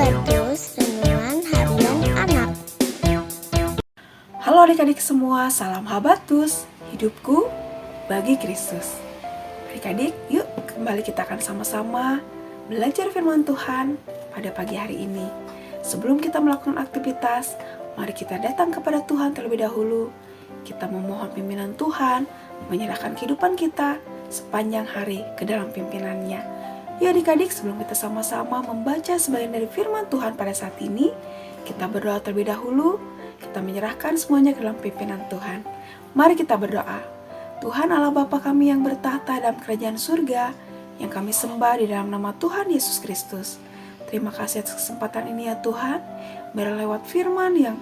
Habatus Renungan Harian Anak. Halo adik-adik semua, salam Habatus, hidupku bagi Kristus. Adik-adik, yuk kembali kita akan sama-sama belajar firman Tuhan pada pagi hari ini. Sebelum kita melakukan aktivitas, mari kita datang kepada Tuhan terlebih dahulu. Kita memohon pimpinan Tuhan, menyerahkan kehidupan kita sepanjang hari ke dalam pimpinannya. Ya adik-adik, sebelum kita sama-sama membaca sebagian dari firman Tuhan pada saat ini, kita berdoa terlebih dahulu, kita menyerahkan semuanya ke dalam pimpinan Tuhan. Mari kita berdoa. Tuhan Allah Bapa kami yang bertahta dalam kerajaan surga, yang kami sembah di dalam nama Tuhan Yesus Kristus. Terima kasih atas kesempatan ini ya Tuhan, biar lewat firman yang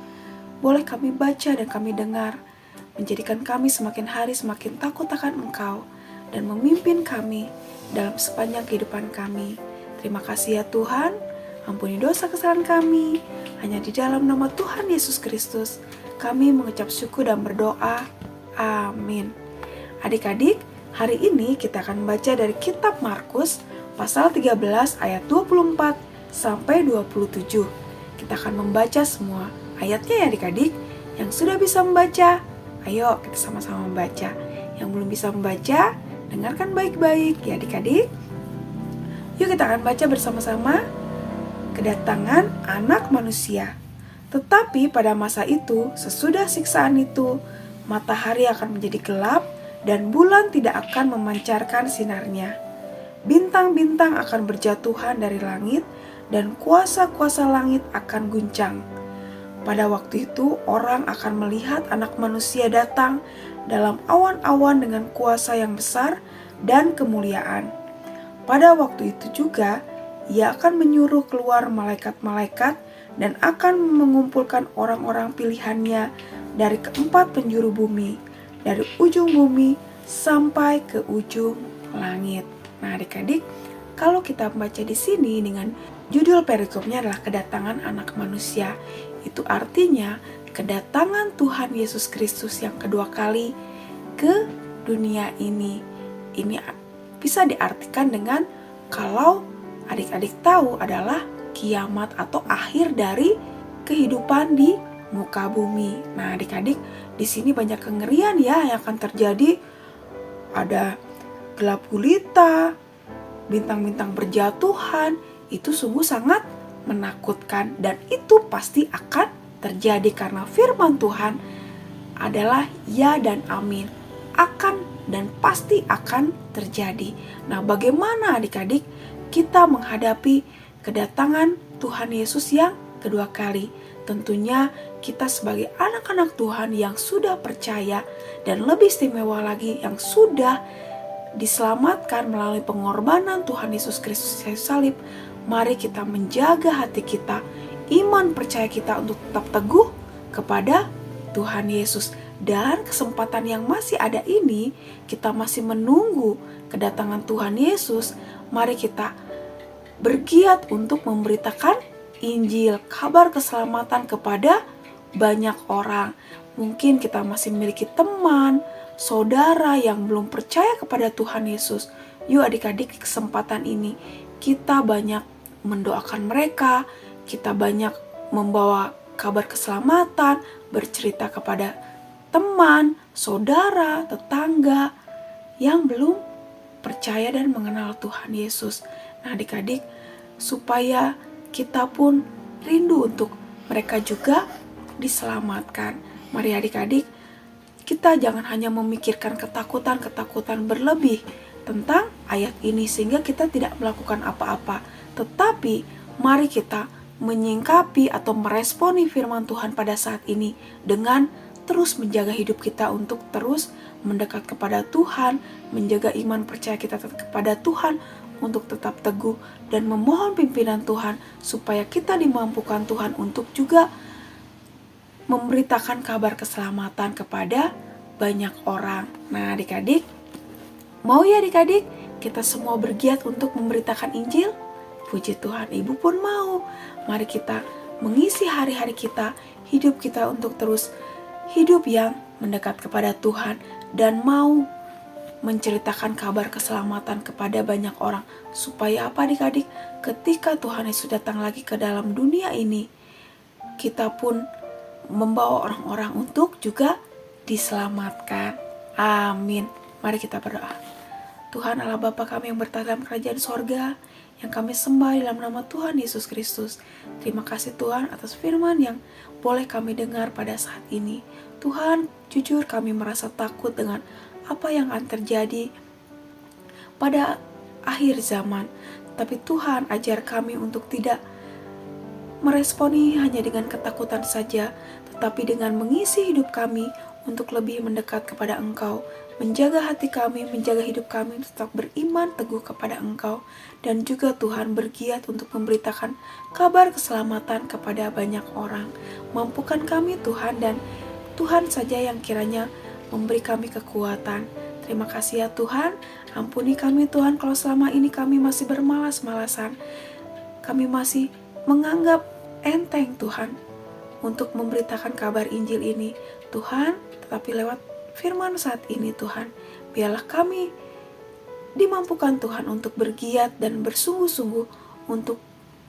boleh kami baca dan kami dengar, menjadikan kami semakin hari semakin takut akan Engkau, dan memimpin kami dalam sepanjang kehidupan kami. Terima kasih ya Tuhan, ampuni dosa kesalahan kami. Hanya di dalam nama Tuhan Yesus Kristus kami mengucap syukur dan berdoa. Amin. Adik-adik, hari ini kita akan membaca dari kitab Markus pasal 13 ayat 24 sampai 27. Kita akan membaca semua ayatnya ya adik-adik. Yang sudah bisa membaca, ayo kita sama-sama membaca. Yang belum bisa membaca, dengarkan baik-baik ya adik-adik. Yuk kita akan baca bersama-sama. Kedatangan Anak Manusia. Tetapi pada masa itu, sesudah siksaan itu, matahari akan menjadi gelap dan bulan tidak akan memancarkan sinarnya. Bintang-bintang akan berjatuhan dari langit dan kuasa-kuasa langit akan guncang. Pada waktu itu, orang akan melihat Anak Manusia datang dalam awan-awan dengan kuasa yang besar dan kemuliaan. Pada waktu itu juga, Ia akan menyuruh keluar malaikat-malaikat dan akan mengumpulkan orang-orang pilihannya dari keempat penjuru bumi, dari ujung bumi sampai ke ujung langit. Nah, adik-adik, kalau kita membaca di sini dengan judul perikopnya adalah kedatangan Anak Manusia, itu artinya kedatangan Tuhan Yesus Kristus yang kedua kali ke dunia ini. Ini bisa diartikan dengan kalau adik-adik tahu adalah kiamat atau akhir dari kehidupan di muka bumi. Nah, adik-adik, di sini banyak kengerian ya yang akan terjadi. Ada gelap gulita, bintang-bintang berjatuhan, itu sungguh sangat menakutkan dan itu pasti akan terjadi karena firman Tuhan adalah ya dan amin, akan dan pasti akan terjadi. Nah, bagaimana adik-adik kita menghadapi kedatangan Tuhan Yesus yang kedua kali? Tentunya kita sebagai anak-anak Tuhan yang sudah percaya dan lebih istimewa lagi yang sudah diselamatkan melalui pengorbanan Tuhan Yesus Kristus di kayu salib, mari kita menjaga hati kita, iman percaya kita untuk tetap teguh kepada Tuhan Yesus. Dan kesempatan yang masih ada ini, kita masih menunggu kedatangan Tuhan Yesus. Mari kita bergiat untuk memberitakan Injil, kabar keselamatan kepada banyak orang. Mungkin kita masih memiliki teman, saudara yang belum percaya kepada Tuhan Yesus. Yuk adik-adik, di kesempatan ini kita banyak mendoakan mereka, kita banyak membawa kabar keselamatan, bercerita kepada teman, saudara, tetangga yang belum percaya dan mengenal Tuhan Yesus. Nah adik-adik, supaya kita pun rindu untuk mereka juga diselamatkan. Mari adik-adik, kita jangan hanya memikirkan ketakutan-ketakutan berlebih tentang ayat ini sehingga kita tidak melakukan apa-apa. Tetapi mari kita menyingkapi atau meresponi firman Tuhan pada saat ini dengan terus menjaga hidup kita untuk terus mendekat kepada Tuhan, menjaga iman percaya kita kepada Tuhan untuk tetap teguh dan memohon pimpinan Tuhan supaya kita dimampukan Tuhan untuk juga memberitakan kabar keselamatan kepada banyak orang. Nah adik-adik, mau ya adik-adik kita semua bergiat untuk memberitakan Injil? Puji Tuhan, ibu pun mau. Mari kita mengisi hari-hari kita, hidup kita untuk terus hidup yang mendekat kepada Tuhan dan mau menceritakan kabar keselamatan kepada banyak orang. Supaya apa adik-adik? Ketika Tuhan Yesus datang lagi ke dalam dunia ini, kita pun membawa orang-orang untuk juga diselamatkan. Amin. Mari kita berdoa. Tuhan Allah Bapa kami yang bertata dalam kerajaan sorga, yang kami sembah dalam nama Tuhan Yesus Kristus. Terima kasih Tuhan atas firman yang boleh kami dengar pada saat ini. Tuhan, jujur kami merasa takut dengan apa yang akan terjadi pada akhir zaman. Tapi Tuhan, ajar kami untuk tidak meresponi hanya dengan ketakutan saja, tetapi dengan mengisi hidup kami untuk lebih mendekat kepada Engkau, menjaga hati kami, menjaga hidup kami tetap beriman teguh kepada Engkau, dan juga Tuhan bergiat untuk memberitakan kabar keselamatan kepada banyak orang. Mampukan kami Tuhan, dan Tuhan saja yang kiranya memberi kami kekuatan. Terima kasih ya Tuhan, ampuni kami Tuhan kalau selama ini kami masih bermalas-malasan, kami masih menganggap enteng Tuhan untuk memberitakan kabar Injil ini Tuhan. Tetapi lewat firman saat ini Tuhan, biarlah kami dimampukan Tuhan untuk bergiat dan bersungguh-sungguh untuk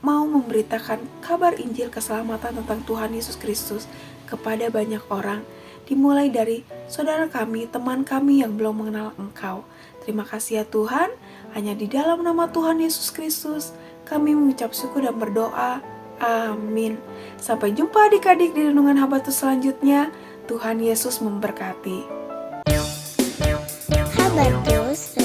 mau memberitakan kabar Injil keselamatan tentang Tuhan Yesus Kristus kepada banyak orang, dimulai dari saudara kami, teman kami yang belum mengenal Engkau. Terima kasih ya Tuhan, hanya di dalam nama Tuhan Yesus Kristus kami mengucap syukur dan berdoa. Amin. Sampai jumpa adik-adik di renungan Habatus selanjutnya. Tuhan Yesus memberkati. Habatus